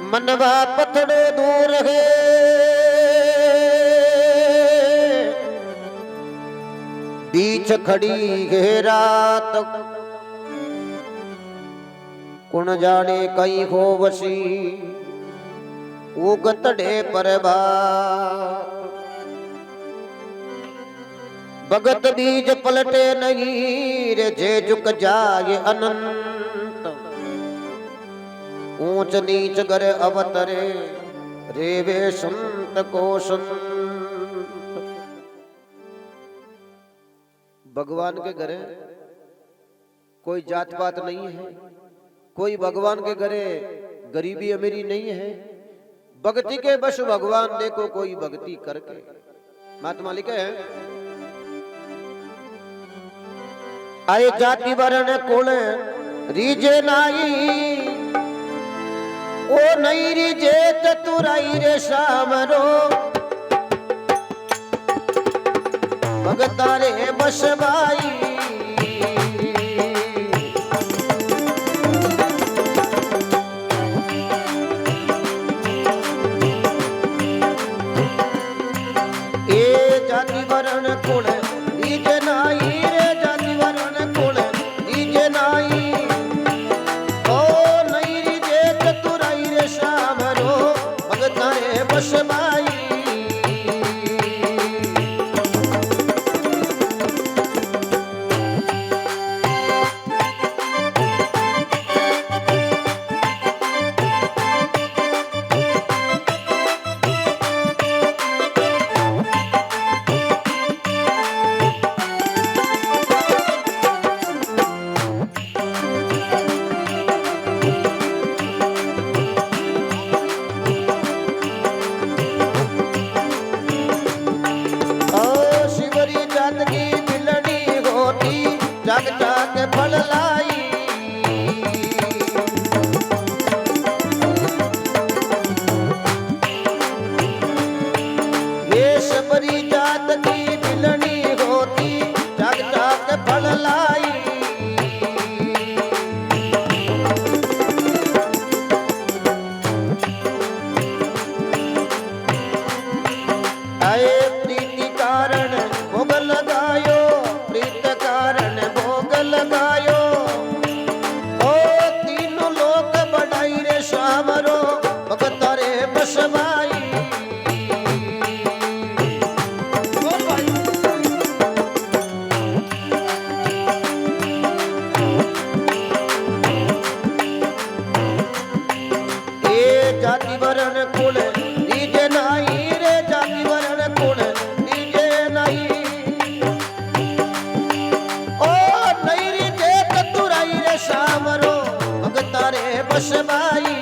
मनवा पथड़ो दूर है बीच खड़ी है रात कुण जाने कहीं हो वसी वो गतड़े पर भगत बीज पलटे नहीं रे जे झुक जाए अनंत ऊंच नीच करे अवतरे रेवे संत को संत। भगवान के घरे कोई जात पात नहीं है, कोई भगवान के घरे गरीबी अमीरी नहीं है। भक्ति के बस भगवान देखो कोई भक्ति करके। महात्मा लिखे हैं आए जाति वर्ण कुल रीजे नाई ओ नहीं रीजे चतुराई रे सामरो भगता रे बस भाई ए जाति वर्ण कुल रीजे नाई रे जाति वर्ण कुल रीजे नाई ओ नहीं रीजे चतुराई रे सामरो भगता रे बस भाई। जग जाग फल लाई ये सबरी जात की बिलनी होती जग जाग फल लाई। आए प्रीति कारण भोग लगायो प्रीत कारण भोग लगायो ओ तीनों लोग बढ़ाई रे सामरो भगत रे बस भाई। ए जाति वर्ण कुल रीजे नहीं रे जाति वर्ण कुल रीजे नहीं ओ नहीं रीजे चतुराई रे सामरो भगता रे बस भाई।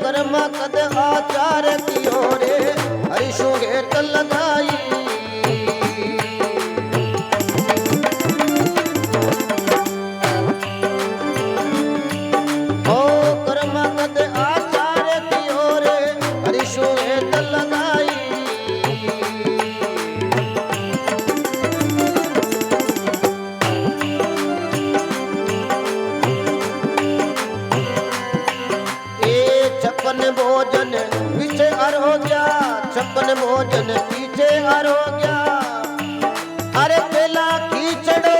कर्मा कद आचार कियो रे हरिशो घेत लगाई ओ कर्मा कद आचार कियो रे हरिशो घेत लगाई। छप्पन भोजन पीछे आरोग्या छप्पन भोजन पीछे आरोग्या अरे पेला खींचड़ो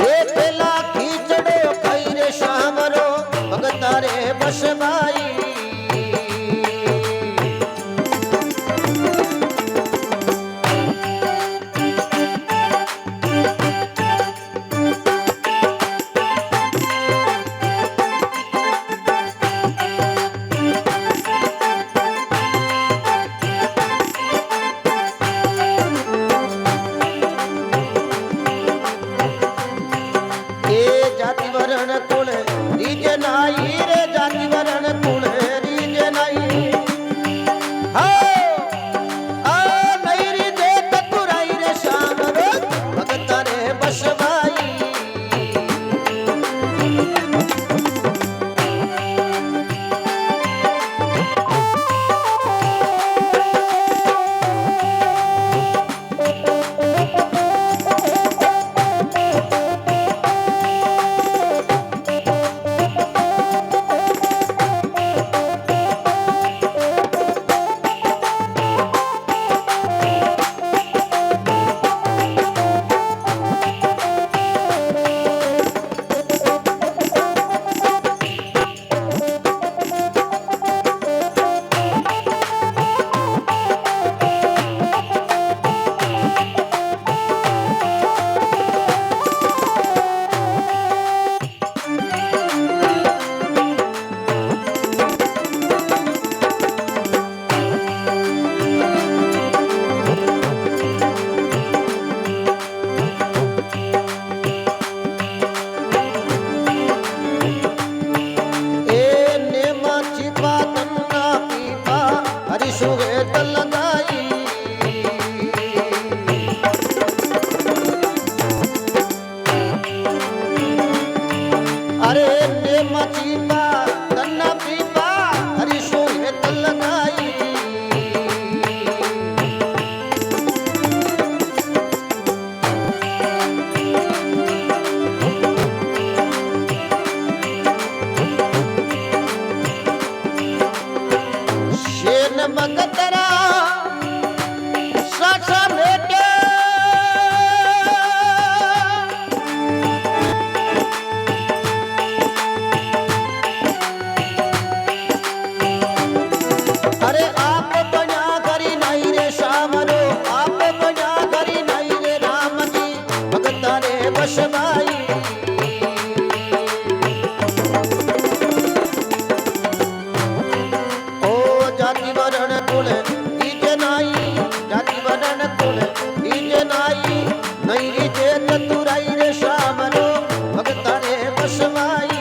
ये पेला खींचड़ो खाई रे शामरो भगता रे बस भाई। जाति वरण कुल रीजे नाई रे जाति वरण कुल रीजे नाई हो आ नहीं रीजे चतुराई रे श्याम रे भगत रे बसवाई अरे ने मचीपा तन्ना पीपा हरि सोहे तल लगाई शेन मगतरा सासा बेटे अरे आप बना करी नहीं रे श्याम रो आप बना करी नहीं रे राम जी भगत रे बसवाई ओ जाति वरण कुल रीजे नाई जाति वरण कुल रीजे नाई नहीं रीजे चतुराई रे श्याम रो भगत रे बसवाई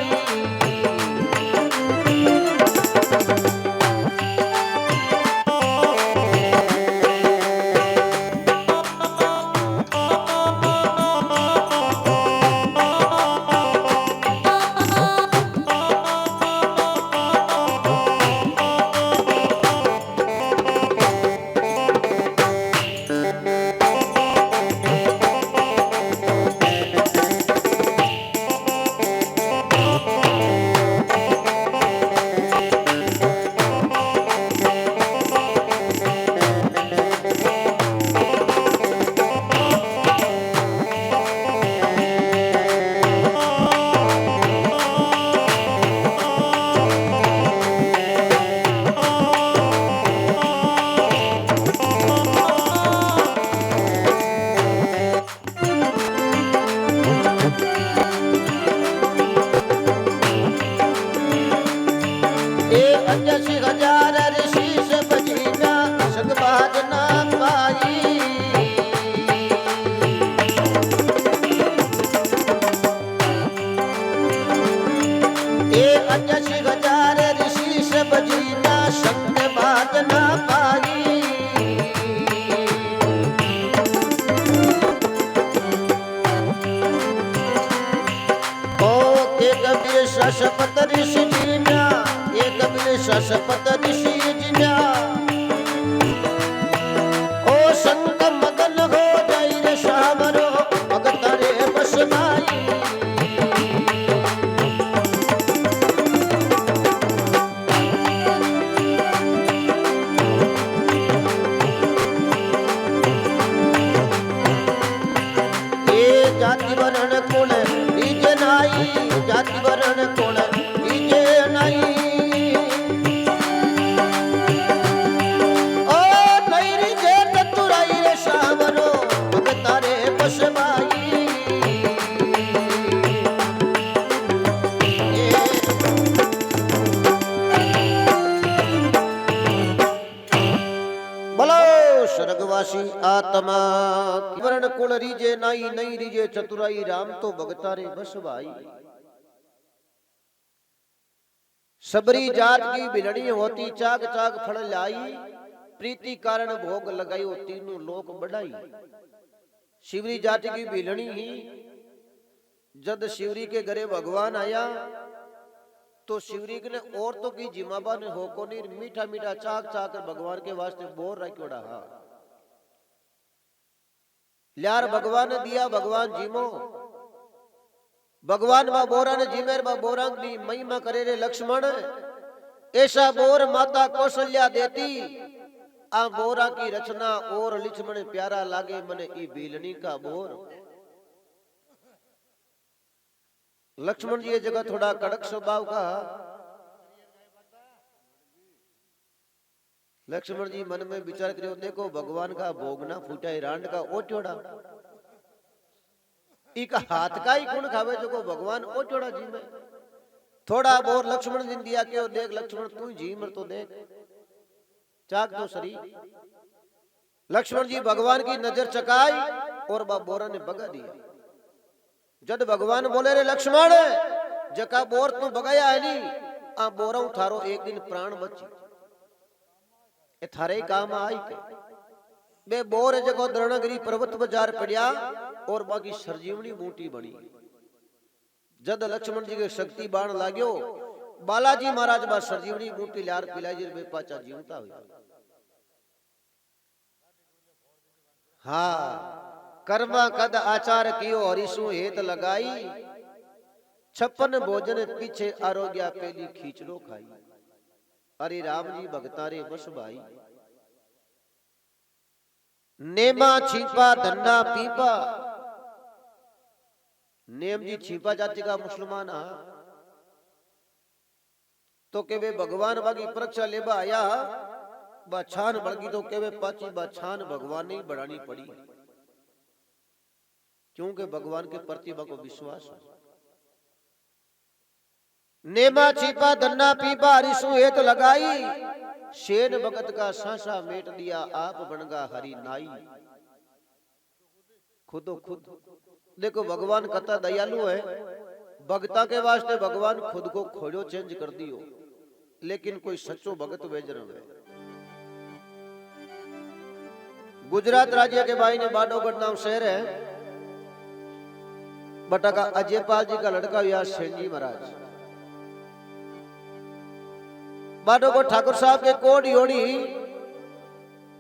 शपथ ऋषि जिम्या एक शपथ ऋषि जिम्या ओ संत मगन हो जाई रे श्याम रो भगत रे बसवाई ए जाति वर्ण कुल रीजे नाई जाति वर्ण कुल रीजे नाई ओ नहीं रीजे चतुराई रे श्याम रो भगत रे बसवाई बोलो स्वर्गवासी आत्मा वर्ण कुल रीजे नाई नहीं रीजे चतुराई राम तो भगत रे बसवाई। सबरी जात की बिलड़ी होती चाक चाक फल लाई, प्रीति कारण भोग लगाई वो तीनों लोक बढ़ाई। शिवरी जाति की बिलड़ी ही जद शिवरी के घरे भगवान आया तो शिवरी ने औरतों की जिमाबा ने होको नहीं मीठा मीठा चाक चाक कर भगवान के वास्ते बोर रखोड़ा। हा ल्यार भगवान ने दिया, भगवान जीमो, भगवान बा बोरा ने जीमेर बा बोरा की महिमा करे रे लक्ष्मण। ऐसा बोर माता कौशल्या देती, आ बोरा की रचना और लक्ष्मण प्यारा लागे मने ई बीलनी का बोर। लक्ष्मण जी ये जगह थोड़ा कड़क स्वभाव का। लक्ष्मण जी मन में विचार करियो, देखो भगवान का भोगना फूटा रांड का ओटोड़ा, इका हाथ का ही गुण खावे जो को भगवान ओटोड़ा जी में। थोड़ा बोर लक्ष्मण जी दिया के देख लक्ष्मण तू जी मर तो देख चाक तो सरी। लक्ष्मण जी भगवान की नजर चकाई और बा बोरा ने बगा दिया। जद भगवान बोले रे लक्ष्मण जका बोर तू बगाया है नी, आ बोरा थारो एक दिन प्राण बची, ए थारे काम आई के बे बोर जको द्रोणगिरी पर्वत बाजार पड़िया और बाकी सरजीवनी बूटी बनी। जद लक्ष्मण जी के शक्ति बाण लाग्यो, बालाजी महाराज बा सरजीवनी बूटी ल्यार पिलाई जी बे पाचा जीवता हुआ। हाँ कर्मा कद आचार कियो हरिसु हेत लगाई, 56 भोजन पीछे आरोग्या पेली खींचलो खाई। अरे राम जी भगतारे बस भाई, नेमा छिपा धन्ना पीपा। नेम जी छिपा जाति का मुसलमान हा तो के वे भगवान बागी परीक्षा लेबा आया, बाछान बढ़गी तो के वे पाची बाछान भगवान ने बढ़ानी पड़ी, क्योंकि भगवान के प्रतिभा को विश्वास है। नेमा छिपा धन्ना पीपा हरिसु हेत लगाई, शेन भगत का सांसा मेट दिया आप बनगा हरि नाई। खुदो खुद देखो भगवान कथा दयालु है, भगता के वास्ते भगवान खुद को खोजो चेंज कर दियो, लेकिन कोई सच्चो भगत वेजर है। गुजरात राज्य के भाई ने बाडोगढ़ नाम शहर है, बटाका अजयपाल जी का लड़का हुआ सेनजी महाराज। बाडोगढ़ ठाकुर साहब के कोड योड़ी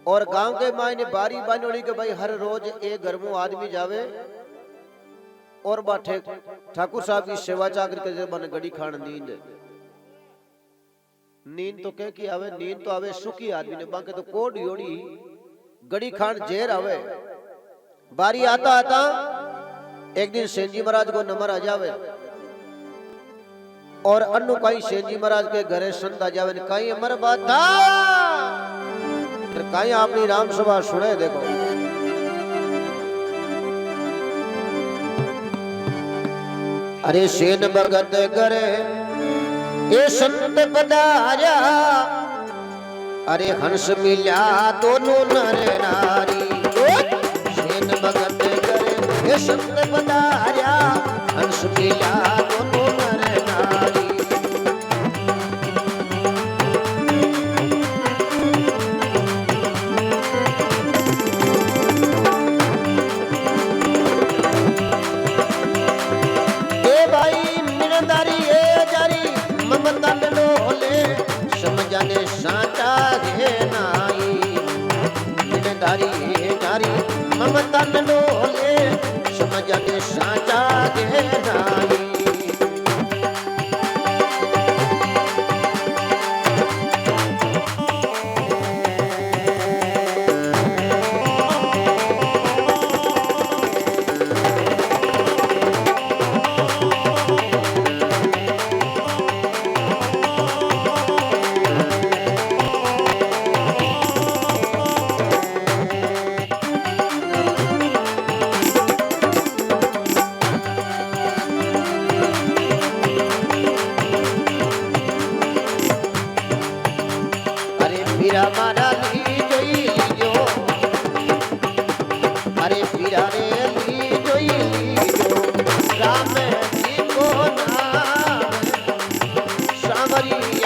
और गांव के मायने बारी बानोड़ी के भाई हर रोज एक घर में आदमी जावे और बाठे ठाकुर साहब की सेवा चाकर के बन गड़ी खान नींद। नींद तो कह की आवे, नींद तो आवे सुखी आदमी ने, बाकी तो कोड योड़ी गड़ी खान जेर आवे। बारी आता आता एक दिन सेनजी महाराज को नंबर आ जावे और अन्नू कहीं सेनजी महाराज के घरे संत आ जावे, कहीं अमर बात था कहीं अपनी राम सभा सुने। देखो अरे सेन भगत करे ये संत पधारा, अरे हंस मिल्या दोनों नर नारी। सेन भगत करे ये संत पधारा, हंस मिल्या दोनों नर नारी। ए भाई मिनदारी ए जारी ममता डोले, समझाने साचा घे नाई। मिनदारी ए जारी ममता डोले, समझाने साचा घे नाई। मारा ली जोई लीजो, अरे पीरा रे ली जोई लीजो। राम जी को नाम सांवरिया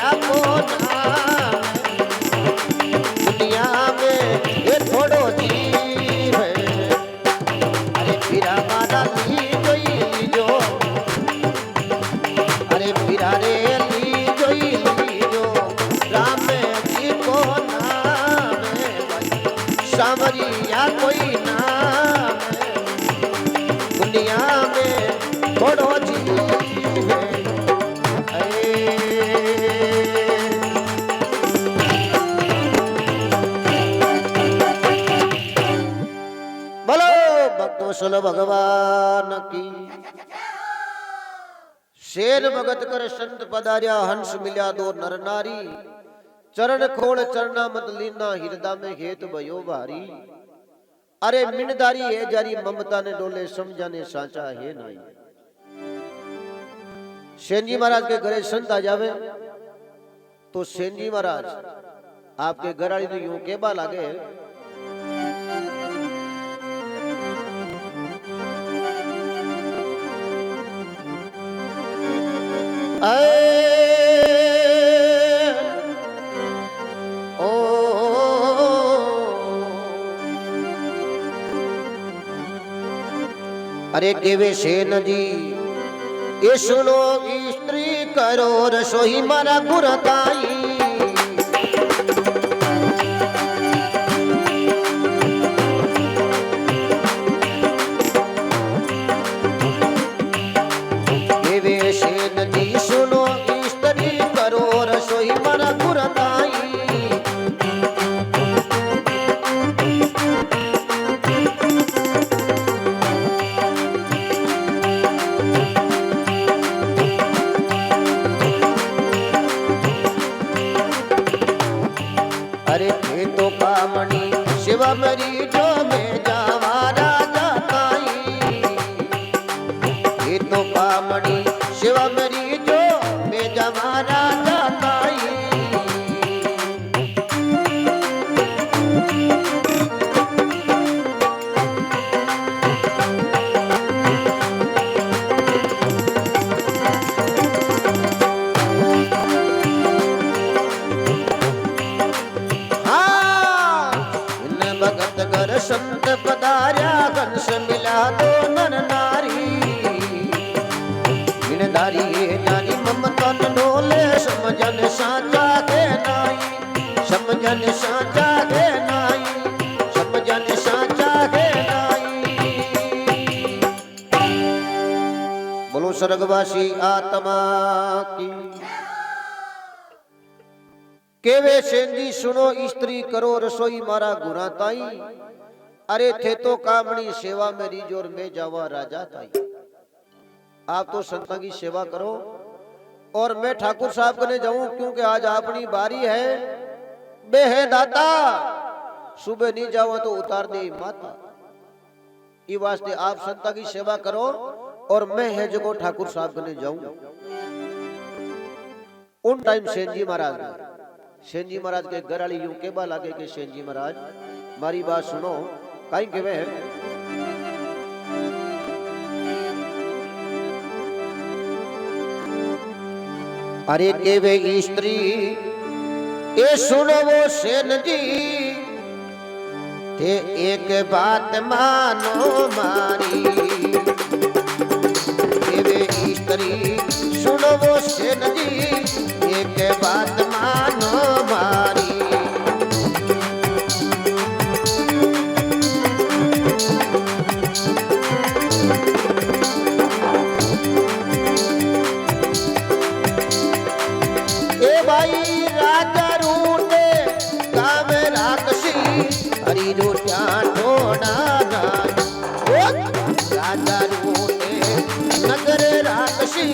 शेर भगत कर संत पधार्या, हंस मिल्या दो नर नारी। चरण खोल चरना मत लीना, हृदय में हेत भयो भारी। अरे मिनदारी है जारी, ममता ने डोले, समझाने साचा है नहीं। सेन जी महाराज के घरे संत आ जावे तो सेन जी महाराज आपके घराड़ी ने यूं केबा लागे, अरे केवे सेन जी ये सुनो स्त्री करो रसोई मारा गुरताई। केवे सेन जी सुनो स्त्री करो रसोई मारा गुरताई। अरे थे तो कामणी शिव मरी जो में जावा राजा ताई। थे तो कामणी शिव मरी जो में जावा राजा ताई। भगत कर संत पधार्या, हंस मिला दो नर नारी। बिनधारी ये जानी ममता न डोले, समझन साचा के नाई। समझन साचा के नाई, समझन साचा के नाई। बोलो स्वर्गवासी आत्मा की। केवे सेन जी सुनो स्त्री करो रसोई मारा गुराताई। अरे थे तो कामणी सेवा में रिजोर में जावा राजा ताई। आप तो संता की सेवा करो और मैं ठाकुर साहब कने जाऊं, क्योंकि आज अपनी बारी है। बे है दाता सुबह नहीं जावा तो उतार दे माता। ये वास्ते आप संता की सेवा करो और मैं है जो ठाकुर साहब कने जाऊं। उन टाइम सेन जी महाराज के घराली यूं केबा लागे कि सेन जी महाराज मारी बात सुनो। काई केवे अरे केवे स्त्री ये सुनो वो सेन जी, ते एक बात मानो मारी। केवे स्त्री सुनो वो सेन जी, एक बात मानो मारी। ए भाई राजा रूटे काम राक्षसी, हरी रूटा ठोड़ा राजा रूटे नगर राक्षसी,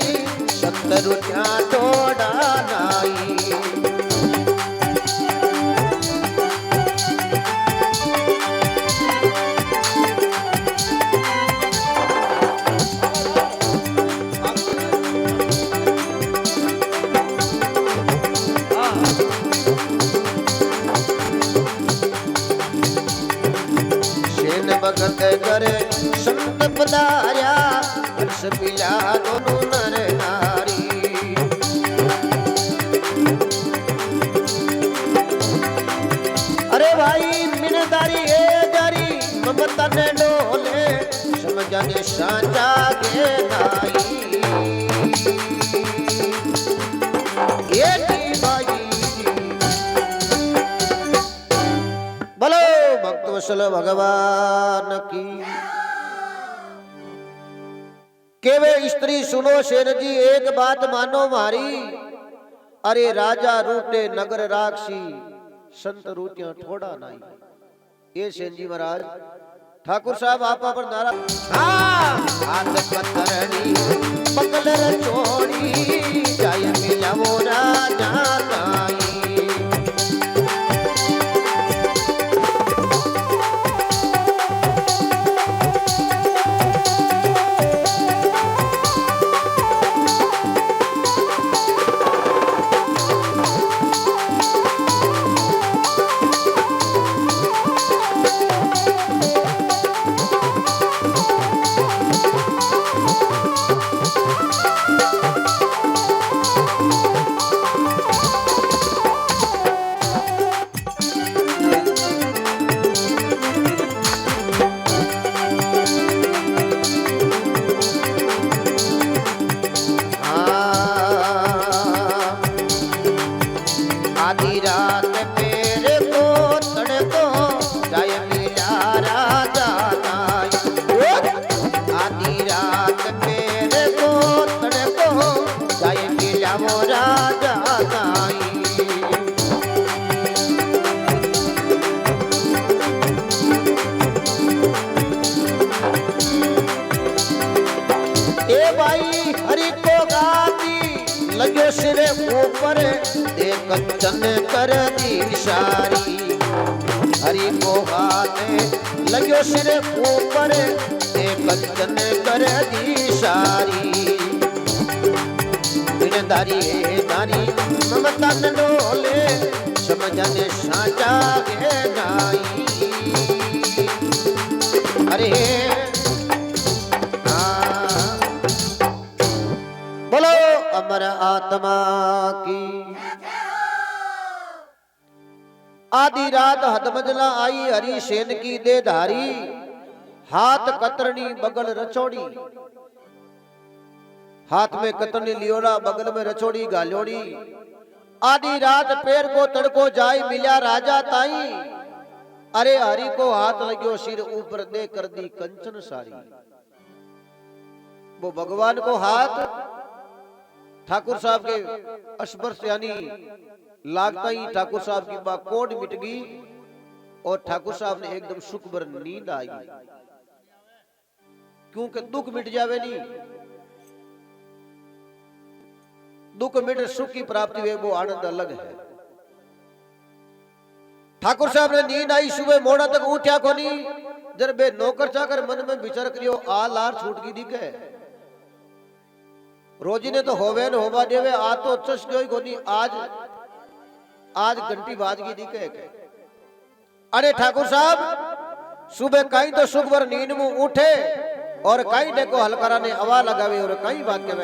सत्तर रूटा ठोड़ा नाई। भगत करे संत पधार्या, हर्ष मिला दोनों नर नारी। अरे भाई मिनदारी है जारी, ममता ने डोले, समझने साचा के नाई। ये भाई बोलो भक्तवत्सल भगवान की। केवे स्त्री सुनो सेन जी एक बात मानो मारी। अरे राजा रूटे नगर राक्षसी, संत रूटिया ठोड़ा नाई। ये सेन जी महाराज ठाकुर साहब आपा पर नारा हाथ पत्थरनी पकड़ छोड़ी। बाई हरि को गाती लगे सिरे ऊपर एक कंचन कर दी सारी हरि को गाते लगे सिरे ऊपर एक कंचन कर दी सारी दारी दारी ममता न डोले समझने साचा गे जाई अरे बोलो अमर आत्मा की आधी रात हदमजला आई हरि सेन की दे धारी हाथ कतरनी बगल रचोड़ी हाथ में कतरनी लियोड़ा बगल में रचोड़ी गालोड़ी आधी रात पैर को तड़को जाई मिल्या राजा ताई अरे हरि को हाथ लग्यो सिर ऊपर दे कर दी कंचन सारी वो भगवान को हाथ ठाकुर साहब के स्पर्श यानी लागता ही ठाकुर साहब की बात कोड मिट गई और ठाकुर साहब ने एकदम सुख भर नींद आई क्योंकि दुख मिट जावे नहीं दुख मिट सुख की प्राप्ति हुए वो आनंद अलग है ठाकुर साहब ने नींद आई सुबह मोड़ा तक उठा को नहीं जर बे नौकर चाकर मन में विचार करियो आ लार छूट की दिखे रोजी ने तो होवे न होवा देवे आ तो चस गई कोनी आज घंटी बाज की दिखे अरे ठाकुर साहब सुबह कहीं तो सुख भर नींद में उठे और कहीं देखो हलकारा ने हवा लगावी और कहीं बात के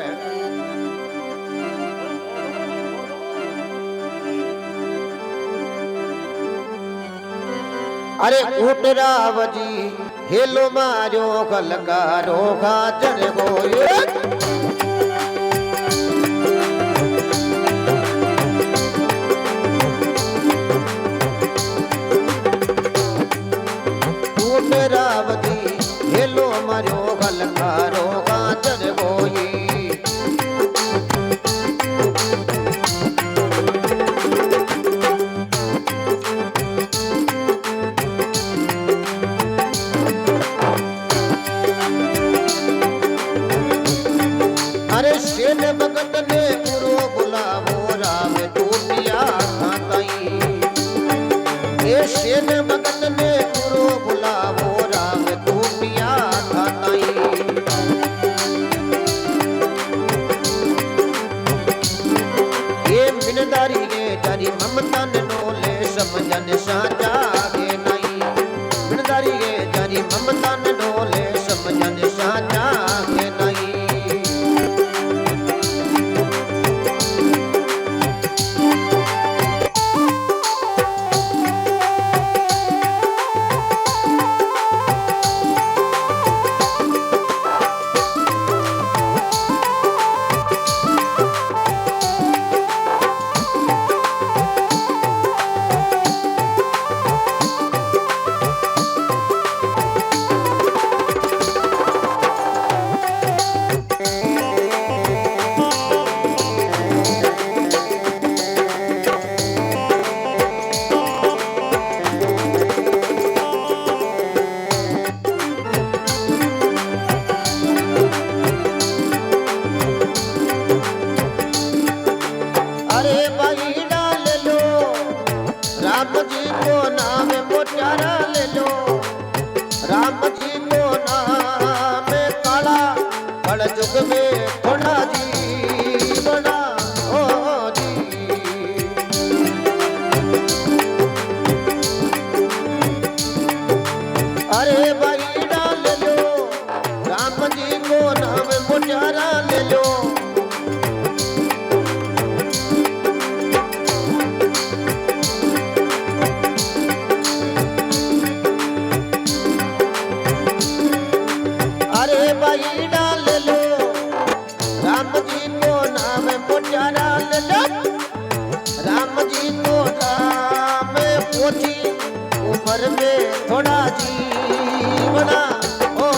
अरे उठ रावजी हेलो मारो कलकारो खाचर गोये उठ रावजी हेलो मारो कलकारो खाचर गोये भगत ने पुरो बुलावो राम टूटिया खाताई ये शेन भगत ने पुरो बुलावो राम टूटिया खाताई ये मिनदारी गे जारी ममता ने डोले समझन साचा गे नहीं मिनदारी गे जारी ममता ने डोले समझन साचा गे नहीं जुग में थोड़ा जी बड़ा ओ जी अरे भाई डाल लो राम जी को नाम मुटारा ले लो अरे भाई डाल लो राम जी को नाम मुटारा ले लो राम जी को नाम पोथी ऊपर में थोड़ा जीवना ओ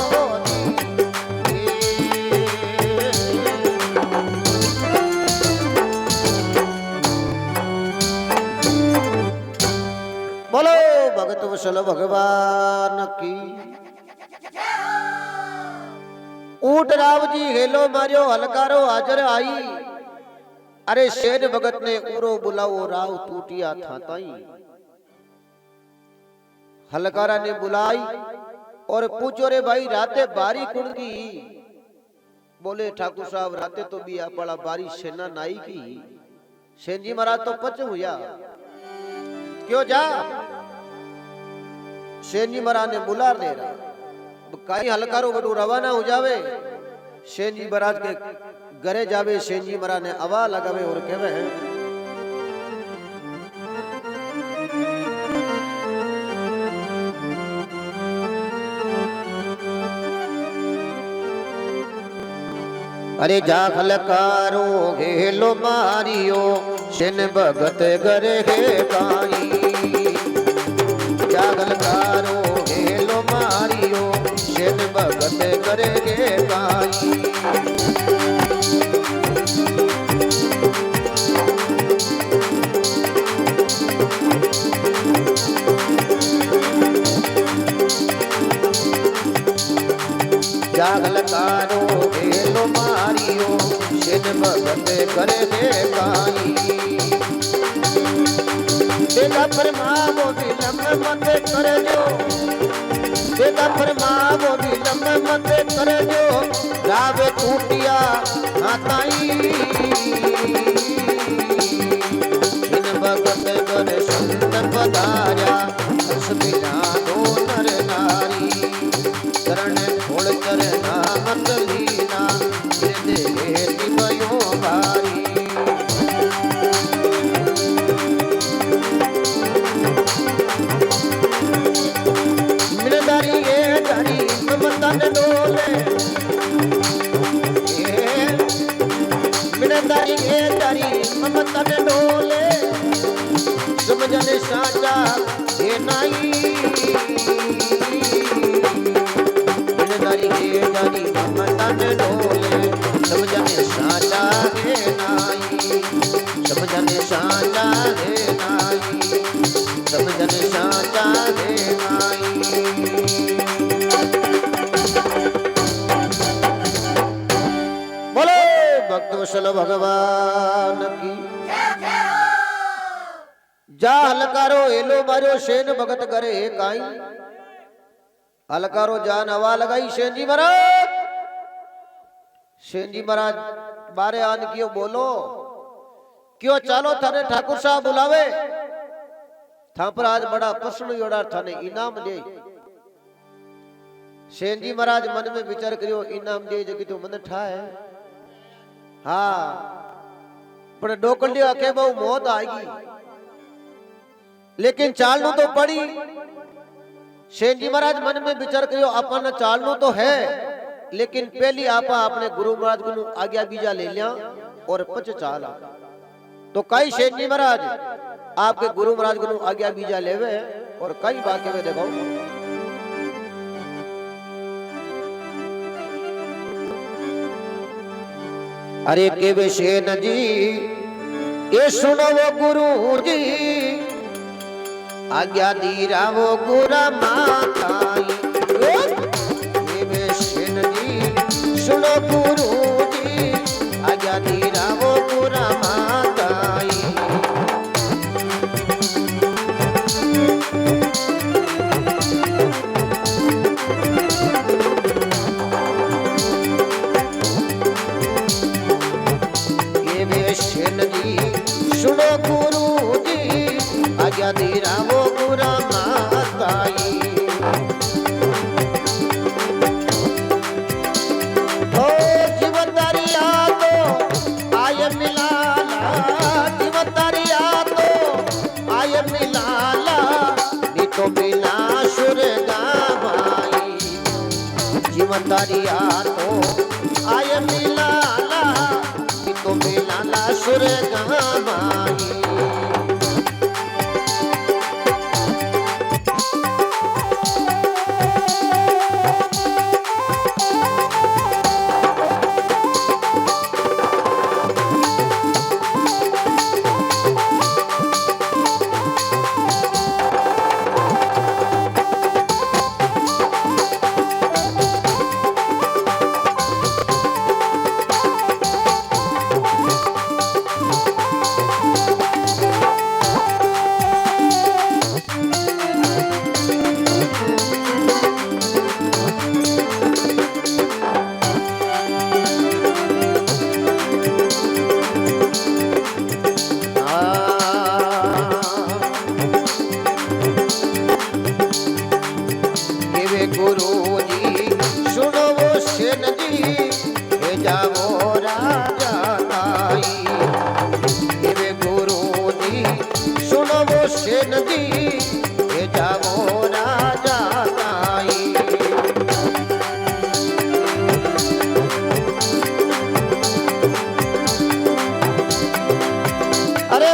बोलो भगत वत्सल भगवान की ऊट राव जी हेलो मारियो हलकारो हाजर आई। अरे शेर भगत ने उरो बुलाओ राव टूटिया था ताई। हलकारा ने बुलाई और पूछो रे भाई राते बारी कुड़ की। बोले ठाकुर साहब राते तो भी आपड़ा बारी सेना नाई की। सेन जी महाराज तो पच हुआ क्यों जा। सेन जी महाराज ने बुला ले रहा कहीं हलकारो बटू रवाना हो जावे। सेन जी महाराज के घरे जावे। सेन जी महाराज ने आवाज लगावे और कहवे अरे जा हलकारो घेलो मारियो सेन भगत घरे हे काई। जा हलकारो घेलो मारियो सेन भगत घरे हे काई। जागलकारो घेलो मारियो सेन भगत करे दे काई। बेटा फरमावो विलम्ब मत कर जो। बेटा फरमावो विलम्ब मत कर जो। रावे टूटिया हाथाई। सेन भगत करे संत पधार्या हस मिलानो नर नारी। चरण छोड़ चरना मत लीना हृदय भयो भारी। मिनदारी ये दारी ममतन डोले। मिनदारी ये दारी ममतन डोले। समझने साचा ये नाई। जानी ममतन डोले समझने साचा है नाई। समझने साचा है नाई। समझने साचा है नाई। बोलो भक्तवत्सल भगवान की। जा हलकारो हेलो मारो सेन भगत करे हे काई। हलकारो जान हवा लगाई सेन जी महाराज। सेन जी महाराज बारे आन क्यों बोलो क्यों चालो थाने ठाकुर साहब बुलावे। था पर आज बड़ा प्रश्न जोड़ा थाने इनाम दे। सेन जी महाराज मन में विचार करियो इनाम दे जगी तो मन ठाए। हाँ पर डोकलियो के बहु मौत आएगी लेकिन चालू तो पड़ी। सेन जी महाराज मन में विचार करियो अपन चालनो तो है लेकिन पहली आपा अपने गुरु महाराज को आज्ञा बीजा ले लिया और पच चाला। तो कई सेन जी महाराज आपके गुरु महाराज को आज्ञा बीजा लेवे और कई बाकी में देखो। अरे के सेन जी ये सुनो वो गुरु जी। आज्ञा दी रावो गुरा माताई। सेन जी सुनो गुरु जी। आज्ञा दी रावो गुरा माताई। सेन जी सुनो गुरु जी। आज्ञा दी रावो गुरा माताई। ओ जीवतारिया तो आय मिलाला। जीवतारिया तो आय मिलाला। नी तो मिला सुर गावाई। जीवतारिया तो आय मिलाला। नी तो मिलाला सुर गावाई।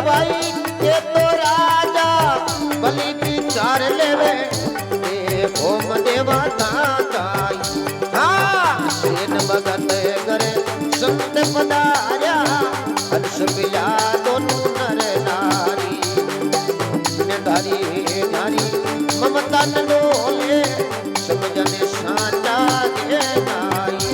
भाई के तो राजा बलि विचार लेवे भोम देवा ताई हाँ सेन भगत करे संत पधार्या हर्ष मिला दोनों नर नारी धारी नारी ममता न डोले समझने साचा के नाई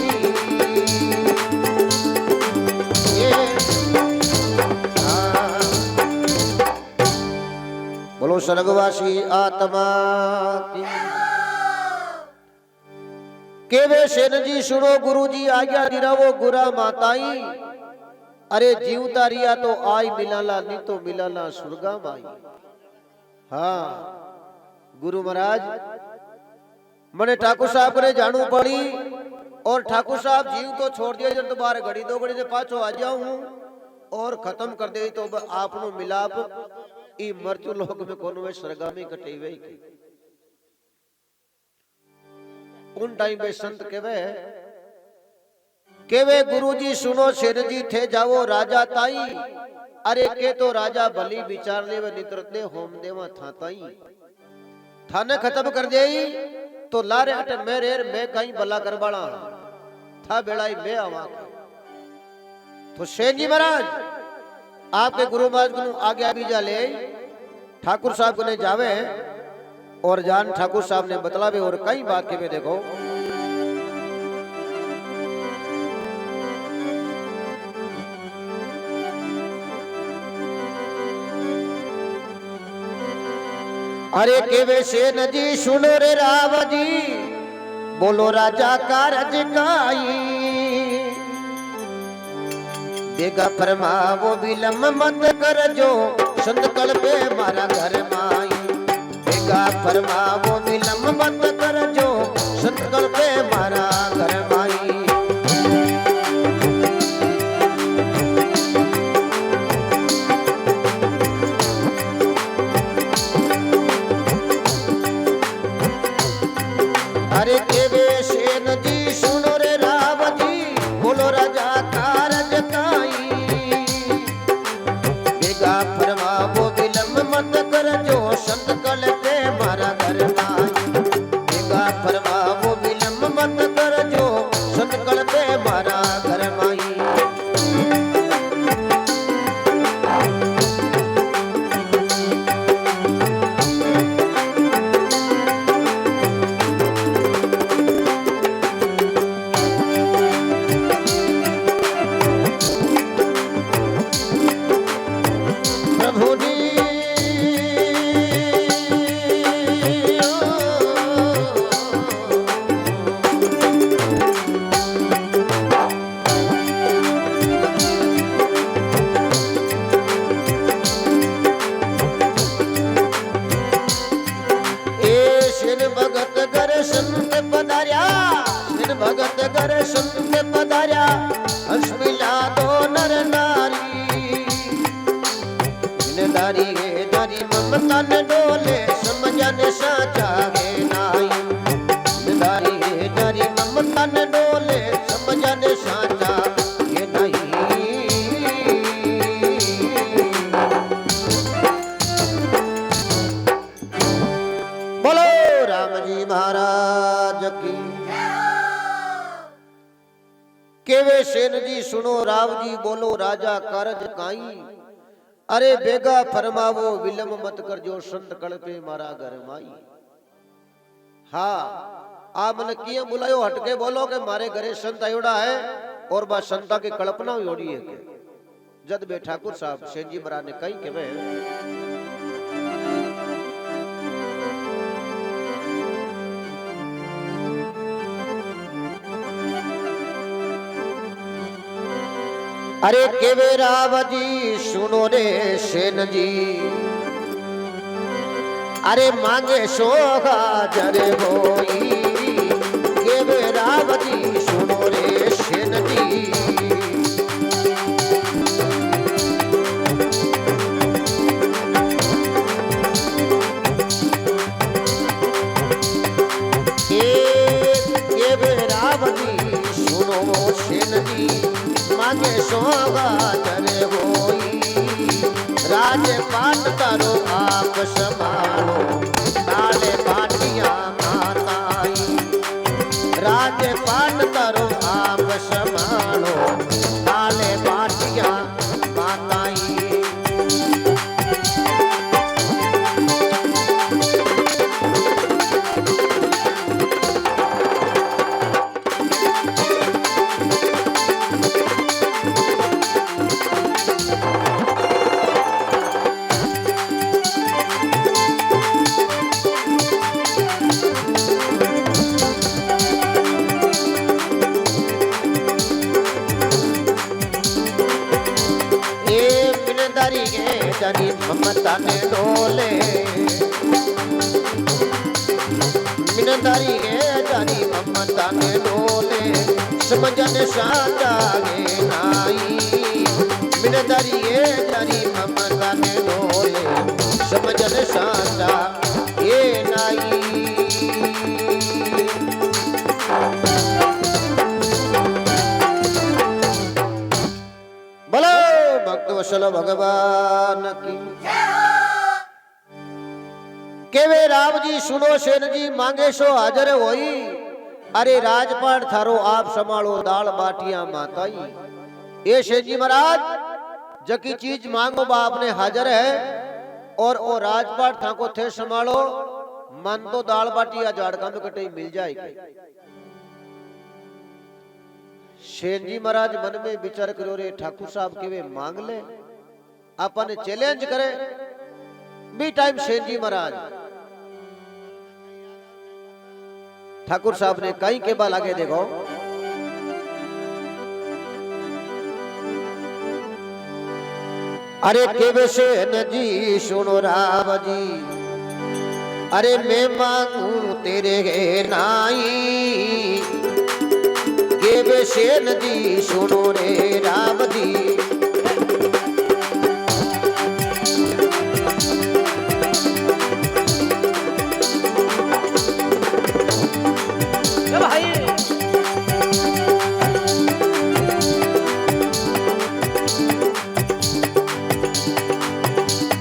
बोलो स्वर्गवासी आत्मा की केवे सेन जी सुनो गुरु जी आज्ञा दिरावो गुरा माताई अरे जीवता रिया तो आई मिलाला नहीं तो मिलाला सुरगा माई हाँ गुरु महाराज मने ठाकुर साहब ने जानू पड़ी और ठाकुर साहब जीव तो छोड़ दिया जब दोबारा घड़ी दो घड़ी से पाछो आ जाऊं और खत्म कर दे तो आपनो मिलाप ई मृत्यु लोक में कोनो में सरगामी कटेवे उन टाइम पे संत केवे गुरुजी सुनो शेर जी थे जाओ राजा ताई अरे के तो राजा बलि विचार ले वे नित्रते होम देवा था ताई थाने खत्म कर दे तो लारे हट मेरे मैं कहीं भला करवाड़ा था बेड़ाई मैं आवा तो शेर जी महाराज आपके गुरु महाराज को आगे बीजा ले ठाकुर साहब को ने जावे और जान ठाकुर साहब ने बतलावे और कई वाक्य में देखो अरे केवे सेन जी सुनो रे राव जी बोलो राजा कारज काई देगा फरमावो विलम मत कर जो संत कल पे मारा घर माई देगा फरमावो विलम मत कर जो संत कल पे मारा घर माई अरे केवे सेन जी सुनो रे राव जी बोलो राजा कारज काई बेगा फरमावो विलम मत कर जो संत कल पे मारा घर माई बेगा फरमावो विलम मत कर जो संत कल पे मारा घर माई भगत कर संत पधार्या हंस मिला दो नर नारी दारी है दारी ममता न डोले समझन साचा है नाई दारी है दारी ममता न डोले समझन साचा है नाई बोलो राम जी महाराज की केवे सेन जी सुनो राव जी बोलो राजा कारज काई अरे बेगा फरमावो विलम मत कर जो संत कल पे मारा घर माई हाँ आप मन किया बुलायो हटके बोलो के मारे घरे संत आयोड़ा है और बा संता की कल्पना होड़ी है के जद बे ठाकुर साहब सेन जी महाराज ने कही के वे अरे केवे राव जी सुनो रे सेन जी अरे मांगे सोगा जरे होई केवे राव जी सुनो रे सेन जी केवे राव जी सुनो सेन जी मांगे सोगा जरे होई मिनदारी गे जानी ममता ने डोले मिनदारी गे जानी ममता ने डोले समझन साचा गे नाई मिनदारी गे जानी ममता ने डोले समझन साचा ये नाई बोलो भक्त वत्सल भगवान की केवे राम जी सुनो सेन जी मांगे सो हाजर होई अरे राजपाट थारो आप संभालो दाल बाटिया माताई ये सेन जी महाराज जकी चीज मांगो बाप ने हाजर है और वो राजपाट था को थे संभालो मन तो दाल बाटिया झाड़का में कटे मिल जाएगी सेन जी महाराज मन में विचार करो रे ठाकुर साहब के वे मांग ले अपन चैलेंज करे बी टाइम सेन जी महाराज ठाकुर साहब ने कहीं के बाल आगे देखो अरे केवे सेन जी सुनो राम जी अरे मैं मांगू तेरे नाई केवे सेन जी सुनो रे राम जी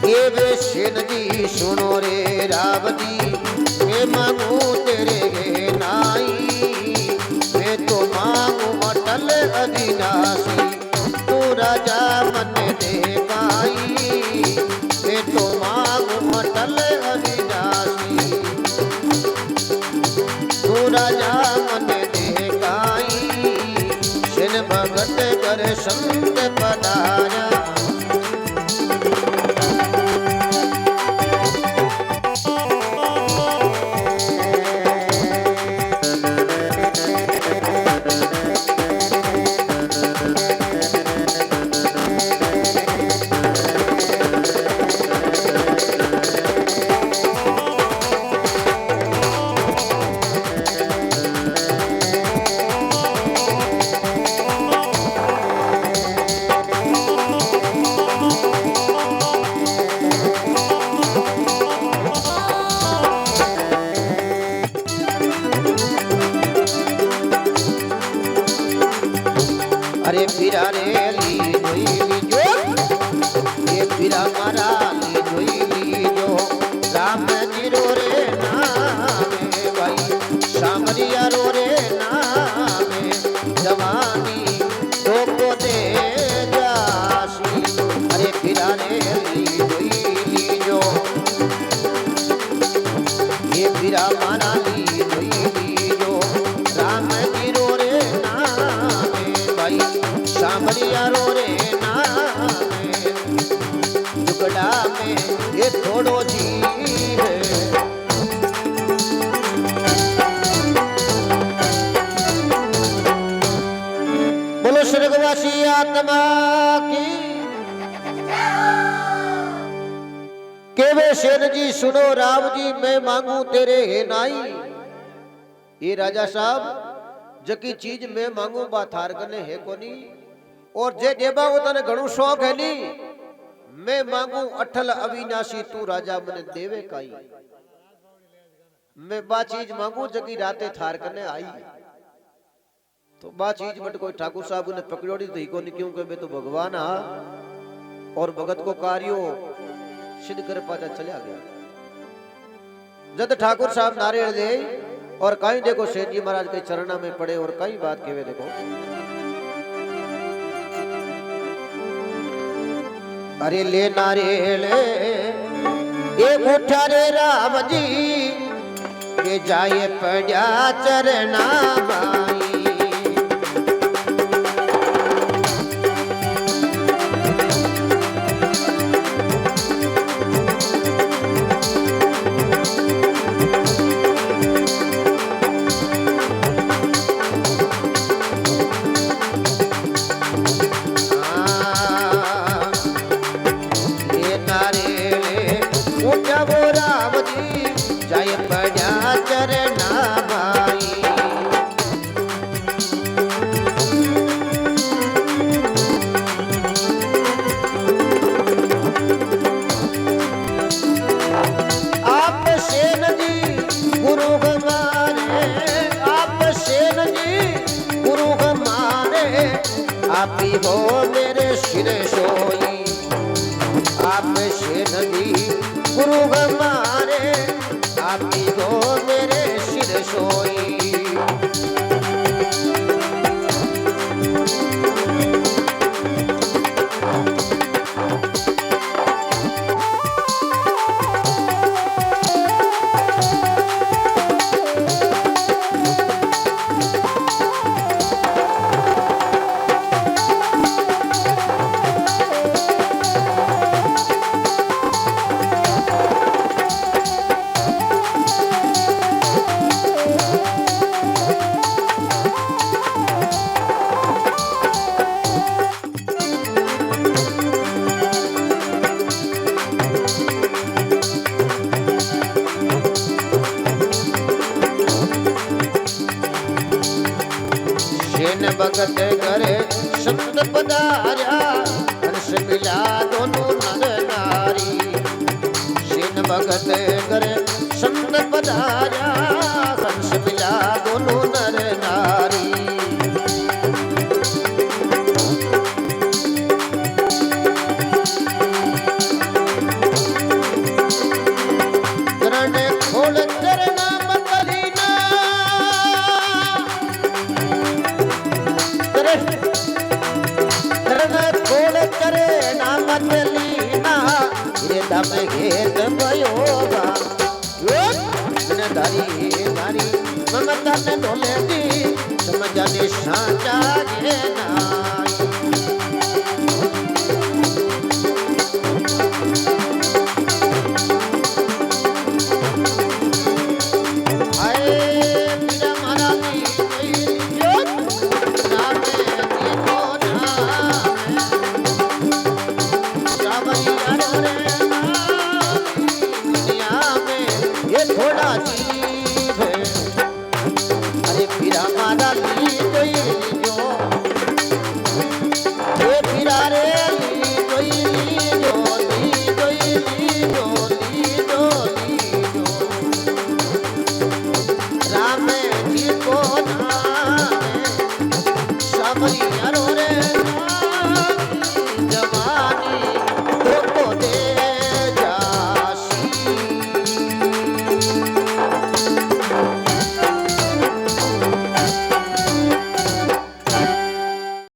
केवे सेन जी सुनो रे राम जी मैं मांगू तेरे नाई मैं तो मांगू अटल अविनाशी तू राजा मन दे पाई मैं तो मांगू अटल अविनाशी तू राजा मन दे पाई सेन भगत कर संत पधारा अरे फिरा रे ली जो ये फिरा मारा ली जो राम जी रो रे नामे भाई सामरिया रो रे नामे जवानी तो को दे जासी अरे फिरा रे ली जो ये फिरा मारा ली जो राम जी रो रे सामरिया रो रे नामे टुकड़ा में ये थोड़ो जी है बोलो स्वर्गवासी आत्मा की केवे सेन जी सुनो राम जी मैं मांगू तेरे नाई ये राजा साहब जकी चीज मैं मांगू बा थार कने है कोनी और जे देबा को तने घणो शौक है नी मैं मांगू अठल अविनाशी तू राजा मने देवे काई मैं बा चीज मांगू जकी राते थार कने आई तो बा चीज मट कोई ठाकुर साहब ने पकड़ोड़ी तो ही कोनी क्यों के मैं तो भगवान हा और भगत को कार्यो सिद्ध कर पाता चला गया जब ठाकुर साहब नारियल दे और कहीं देखो सेठ जी महाराज के चरणा में पड़े और कई बात केवे देखो अरे ले नारियल एक उठा रे राम जी के जाए पड़ा चरना माई मेरे सिर सोई आप से नदी गुरु हमारे आपकी गो मेरे सिर सोई भगत करे संत पधार्या हर्ष मिला दोनों नर नारी सेन भगत करे संत पधार्या हर्ष मिला दोनों नर नारी करण खोल करना दम घेत भयोगा धारी धारी ममता ने ढोले दी समझने साचा गे ना